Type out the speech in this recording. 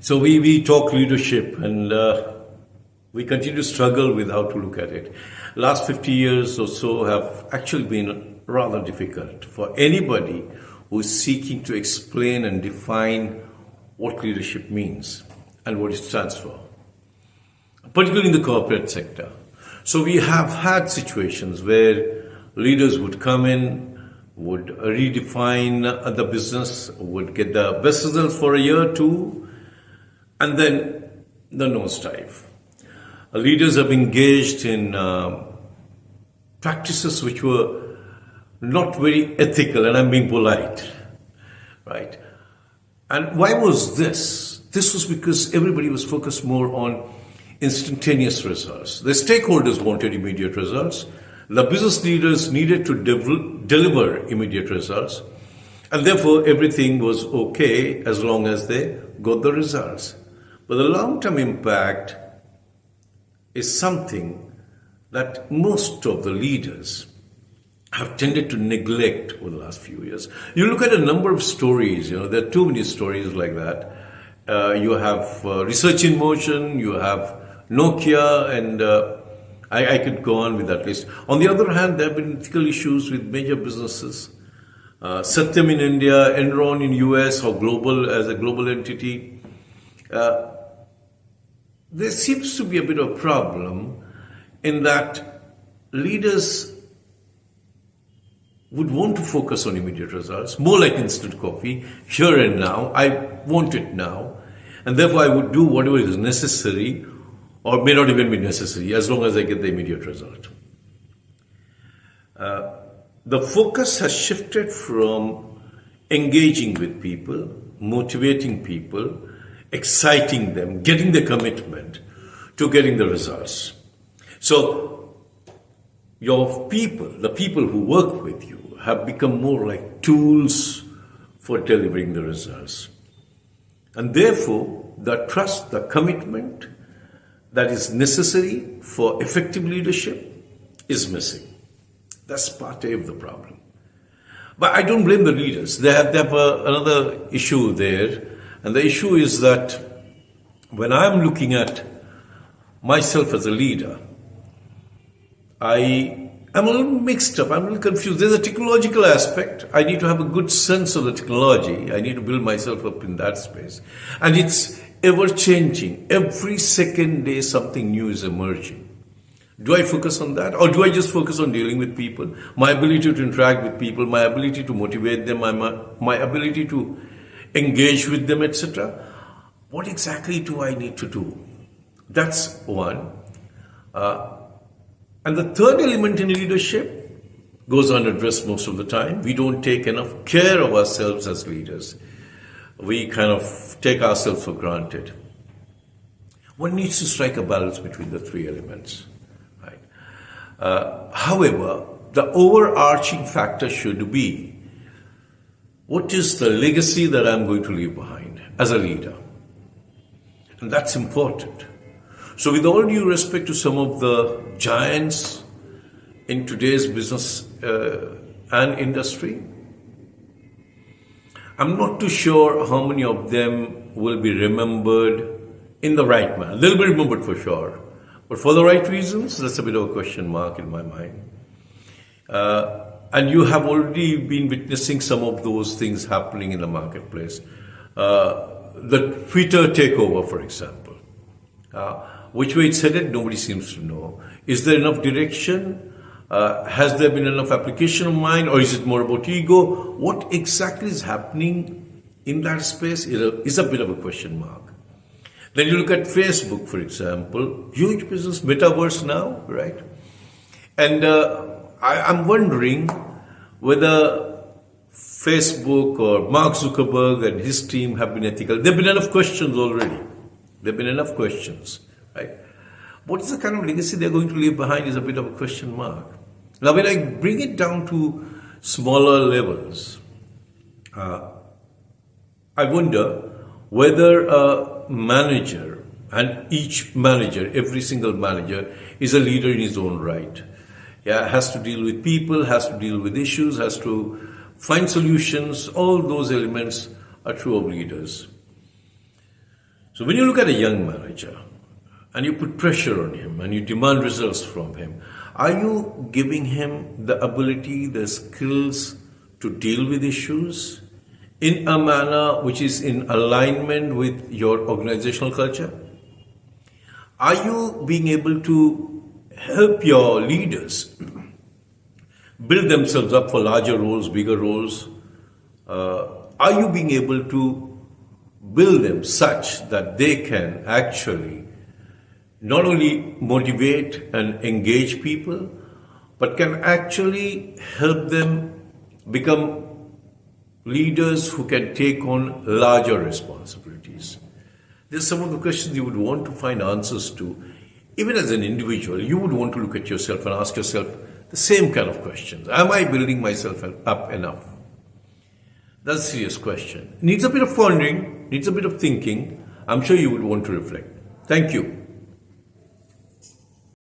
So we talk leadership and we continue to struggle with how to look at it. Last 50 years or so have actually been rather difficult for anybody who is seeking to explain and define what leadership means and what it stands for, particularly in the corporate sector. So we have had situations where leaders would come in, would redefine the business, would get the best results for a year or two, and then the nosedive. Leaders have engaged in practices which were not very ethical, and I'm being polite, right? And why was this? This was because everybody was focused more on instantaneous results. The stakeholders wanted immediate results. The business leaders needed to deliver immediate results. And therefore, everything was okay as long as they got the results. But the long-term impact is something that most of the leaders have tended to neglect over the last few years. You look at a number of stories, there are too many stories like that. You have Research in Motion, you have Nokia, and I could go on with that list. On the other hand, there have been ethical issues with major businesses. Satyam in India, Enron in US, or global as a global entity. There seems to be a bit of a problem in that leaders would want to focus on immediate results, more like instant coffee, here and now. I want it now, and therefore I would do whatever is necessary, or may not even be necessary, as long as I get the immediate result. The focus has shifted from engaging with people, motivating people, exciting them, getting the commitment, to getting the results. So your people, the people who work with you, have become more like tools for delivering the results. And therefore, the trust, the commitment that is necessary for effective leadership is missing. That's part A of the problem. But I don't blame the leaders. They have another issue there. And the issue is that when I'm looking at myself as a leader, I'm a little mixed up. I'm a little confused. There's a technological aspect. I need to have a good sense of the technology. I need to build myself up in that space. And it's ever changing. Every second day, something new is emerging. Do I focus on that? Or do I just focus on dealing with people? My ability to interact with people, my ability to motivate them, my ability to engage with them, etc. What exactly do I need to do? That's one. And the third element in leadership goes unaddressed most of the time. We don't take enough care of ourselves as leaders. We kind of take ourselves for granted. One needs to strike a balance between the three elements. Right? However, the overarching factor should be, what is the legacy that I'm going to leave behind as a leader? And that's important. So with all due respect to some of the giants in today's business and industry, I'm not too sure how many of them will be remembered in the right manner. They'll be remembered for sure. But for the right reasons, that's a bit of a question mark in my mind. And you have already been witnessing some of those things happening in the marketplace. The Twitter takeover, for example. Which way it's headed, nobody seems to know. Is there enough direction? Has there been enough application of mind, or is it more about ego? What exactly is happening in that space is a bit of a question mark. Then you look at Facebook, for example, huge business, metaverse now, right? And I'm wondering whether Facebook or Mark Zuckerberg and his team have been ethical. There have been enough questions already. There have been enough questions, right? What is the kind of legacy they're going to leave behind is a bit of a question mark. Now, when I bring it down to smaller levels, I wonder whether a manager, and each manager, every single manager, is a leader in his own right. Yeah, has to deal with people, has to deal with issues, has to find solutions. All those elements are true of leaders. So So when you look at a young manager and you put pressure on him and you demand results from him, are you giving him the ability, the skills to deal with issues in a manner which is in alignment with your organizational culture? Are you being able to help your leaders build themselves up for larger roles, bigger roles? Are you being able to build them such that they can actually not only motivate and engage people, but can actually help them become leaders who can take on larger responsibilities? These are some of the questions you would want to find answers to. Even as an individual, you would want to look at yourself and ask yourself the same kind of questions. Am I building myself up enough? That's a serious question. Needs a bit of pondering, needs a bit of thinking. I'm sure you would want to reflect. Thank you.